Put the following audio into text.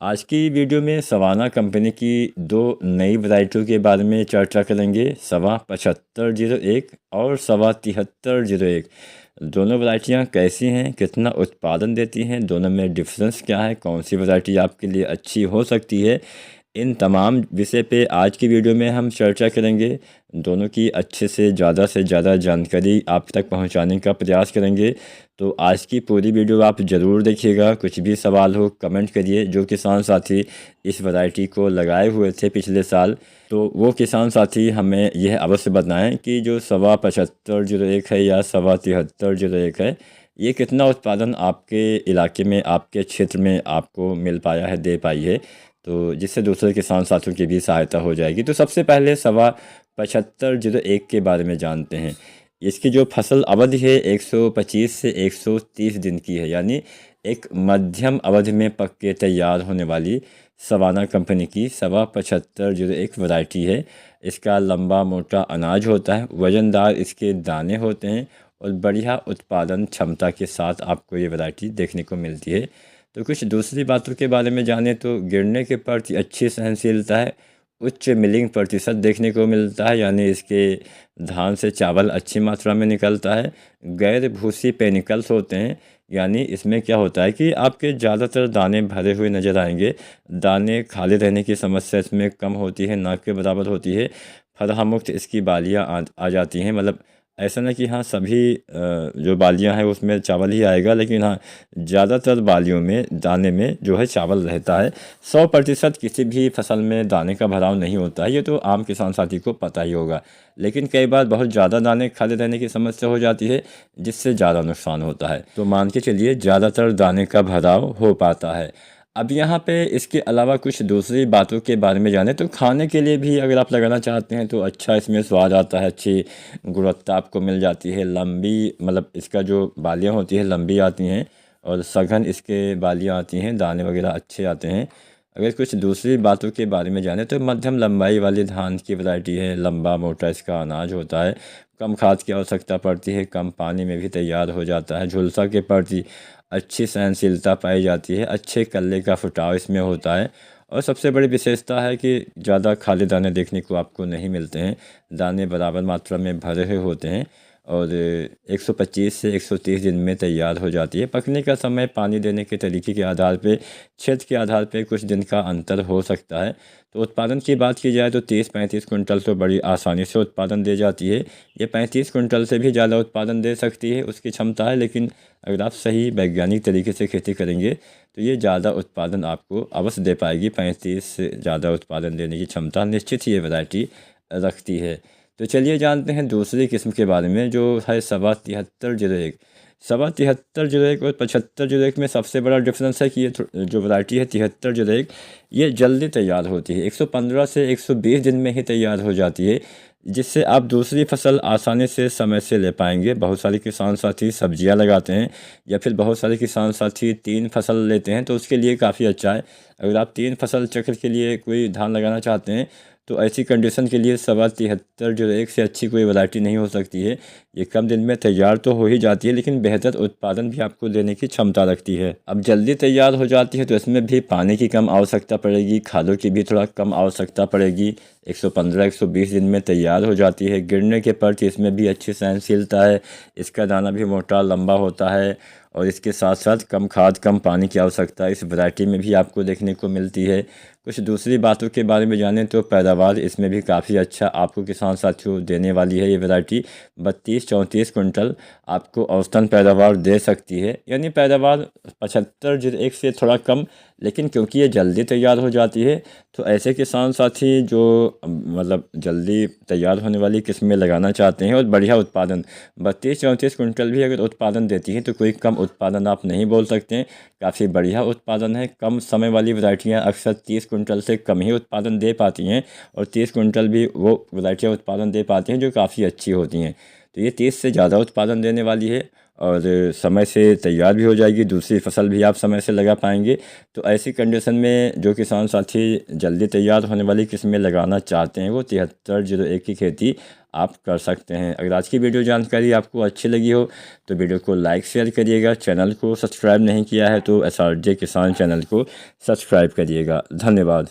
आज की वीडियो में सवाना कंपनी की दो नई वैरायटियों के बारे में चर्चा करेंगे। सवा 7501 और सवा 7301। दोनों वैरायटियाँ कैसी हैं, कितना उत्पादन देती हैं, दोनों में डिफरेंस क्या है, कौन सी वैरायटी आपके लिए अच्छी हो सकती है, इन तमाम विषय पे आज की वीडियो में हम चर्चा करेंगे। दोनों की अच्छे से ज़्यादा जानकारी आप तक पहुंचाने का प्रयास करेंगे। तो आज की पूरी वीडियो आप ज़रूर देखिएगा। कुछ भी सवाल हो कमेंट करिए। जो किसान साथी इस वैरायटी को लगाए हुए थे पिछले साल, तो वो किसान साथी हमें यह अवश्य बताएं कि जो सवा 7501 है या सवा 7301 है, ये कितना उत्पादन आपके इलाके में, आपके क्षेत्र में आपको मिल पाया है, दे पाई है, तो जिससे दूसरे किसान साथियों की भी सहायता हो जाएगी। तो सबसे पहले सवा 7501 के बारे में जानते हैं। इसकी जो फसल अवधि है 125 से 130 दिन की है, यानी एक मध्यम अवधि में पक के तैयार होने वाली सवाना कंपनी की सवा 7501 वैरायटी है। इसका लंबा मोटा अनाज होता है, वज़नदार इसके दाने होते हैं और बढ़िया उत्पादन क्षमता के साथ आपको ये वैरायटी देखने को मिलती है। तो कुछ दूसरी बातों के बारे में जाने तो गिरने के प्रति अच्छी सहनशीलता है, उच्च मिलिंग प्रतिशत देखने को मिलता है, यानी इसके धान से चावल अच्छी मात्रा में निकलता है। गैर भूसी पेनिकल्स होते हैं, यानी इसमें क्या होता है कि आपके ज़्यादातर दाने भरे हुए नज़र आएंगे। दाने खाली रहने की समस्या इसमें कम होती है, ना के बराबर होती है। फरहा मुक्त इसकी बालियाँ आ जाती हैं। मतलब ऐसा ना कि हाँ सभी जो बालियाँ हैं उसमें चावल ही आएगा, लेकिन हाँ ज़्यादातर बालियों में दाने में जो है चावल रहता है। 100% किसी भी फसल में दाने का भराव नहीं होता है, ये तो आम किसान साथी को पता ही होगा। लेकिन कई बार बहुत ज़्यादा दाने खाली रहने की समस्या हो जाती है, जिससे ज़्यादा नुकसान होता है। तो मान के चलिए ज़्यादातर दाने का भराव हो पाता है। अब यहाँ पे इसके अलावा कुछ दूसरी बातों के बारे में जाने तो खाने के लिए भी अगर आप लगाना चाहते हैं तो अच्छा इसमें स्वाद आता है, अच्छी गुणवत्ता आपको मिल जाती है। लंबी मतलब इसका जो बालियाँ होती हैं लंबी आती हैं और सघन इसके बालियाँ आती हैं, दाने वगैरह अच्छे आते हैं। अगर कुछ दूसरी बातों के बारे में जाने तो मध्यम लंबाई वाली धान की वैरायटी है, लंबा मोटा इसका अनाज होता है, कम खाद की आवश्यकता पड़ती है, कम पानी में भी तैयार हो जाता है, झुलसा के प्रति अच्छी सहनशीलता पाई जाती है, अच्छे कल्ले का फुटाव इसमें होता है। और सबसे बड़ी विशेषता है कि ज़्यादा खाली दाने देखने को आपको नहीं मिलते हैं, दाने बराबर मात्रा में भरे हुए होते हैं और 125 से 130 दिन में तैयार हो जाती है। पकने का समय पानी देने के तरीके के आधार पे, क्षेत्र के आधार पे कुछ दिन का अंतर हो सकता है। तो उत्पादन की बात की जाए तो 30-35 कुंटल तो बड़ी आसानी से उत्पादन दे जाती है। ये 35 कुंटल से भी ज़्यादा उत्पादन दे सकती है, उसकी क्षमता है। लेकिन अगर आप सही वैज्ञानिक तरीके से खेती करेंगे तो ये ज़्यादा उत्पादन आपको अवश्य दे पाएगी। 35 से ज़्यादा उत्पादन देने की क्षमता निश्चित ही ये वैरायटी रखती है। तो चलिए जानते हैं दूसरी किस्म के बारे में, जो है सवा 7301। सवा 7301 और 7501 में सबसे बड़ा डिफरेंस है कि ये जो वैरायटी है 7301, ये जल्दी तैयार होती है। 115 से 120 दिन में ही तैयार हो जाती है, जिससे आप दूसरी फसल आसानी से समय से ले पाएंगे। बहुत सारे किसान साथी सब्जियां लगाते हैं या फिर बहुत सारे किसान साथी 3 फसल लेते हैं, तो उसके लिए काफ़ी अच्छा है। अगर आप 3 फसल चक्र के लिए कोई धान लगाना चाहते हैं तो ऐसी कंडीशन के लिए सवा 7301 से अच्छी कोई वैरायटी नहीं हो सकती है। ये कम दिन में तैयार तो हो ही जाती है, लेकिन बेहतर उत्पादन भी आपको देने की क्षमता रखती है। अब जल्दी तैयार हो जाती है तो इसमें भी पानी की कम आवश्यकता पड़ेगी, खादों की भी थोड़ा कम आवश्यकता पड़ेगी। 115-120 दिन में तैयार हो जाती है। गिरने के प्रति इसमें भी अच्छी सहनशीलता है, इसका दाना भी मोटा लंबा होता है और इसके साथ साथ कम खाद कम पानी की आवश्यकता इस वैरायटी में भी आपको देखने को मिलती है। कुछ दूसरी बातों के बारे में जानें तो पैदावार इसमें भी काफ़ी अच्छा आपको किसान साथियों देने वाली है। ये वैरायटी 32-34 कुंटल आपको औसतन पैदावार दे सकती है, यानी पैदावार 7501 से थोड़ा कम। लेकिन क्योंकि ये जल्दी तैयार हो जाती है तो ऐसे किसान साथी जो मतलब जल्दी तैयार होने वाली किस्में लगाना चाहते हैं और बढ़िया उत्पादन 32-34 कुंटल भी अगर उत्पादन देती है तो कोई कम उत्पादन आप नहीं बोल सकते हैं। काफ़ी बढ़िया उत्पादन है। कम समय वाली वैरायटियाँ अक्सर 30 कुंटल से कम ही उत्पादन दे पाती हैं और 30 कुंटल भी वो वैरायटियाँ उत्पादन दे पाती हैं जो काफ़ी अच्छी होती हैं। तो ये 30 से ज़्यादा उत्पादन देने वाली है और समय से तैयार भी हो जाएगी, दूसरी फसल भी आप समय से लगा पाएंगे। तो ऐसी कंडीशन में जो किसान साथी जल्दी तैयार होने वाली किस्में लगाना चाहते हैं वो 7301 की खेती आप कर सकते हैं। अगर आज की वीडियो जानकारी आपको अच्छी लगी हो तो वीडियो को लाइक शेयर करिएगा। चैनल को सब्सक्राइब नहीं किया है तो SRJ किसान चैनल को सब्सक्राइब करिएगा। धन्यवाद।